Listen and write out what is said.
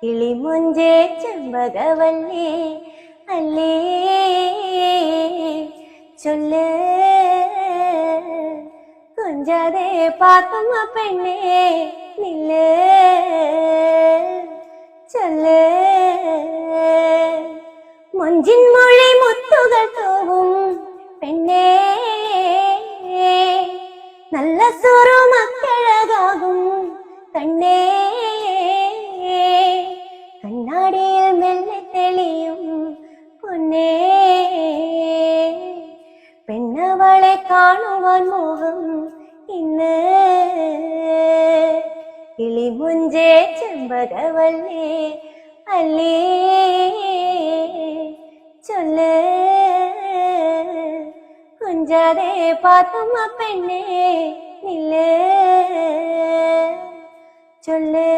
കിളിമൊഞ്ചേ ചെമ്പകവല്ലി അല്ലേ ചൊല്ല് കൊഞ്ചാതെ പാത്തുമ്മ പെണ്ണേ നില്ല് ചൊല്ല് മൊഞ്ചിൻ മൊഴി മുത്തുകൾ തൂവും പെണ്ണേ നല്ല സുറു മക്കളകാകും കണ്ണേ കണ്ണാടിയിൽ മെല്ലെ തെളിയും പൊന്നേ പെണ്ണവളെ കാണുവാൻ മോഹം ഇന്ന് കിളിമൊഞ്ചേ ചെമ്പകവല്ലി അല്ലേ ചൊല്ല് കൊഞ്ചാതെ പാത്തുമ്മ പെണ്ണേ നില്ല് ചൊല്ല്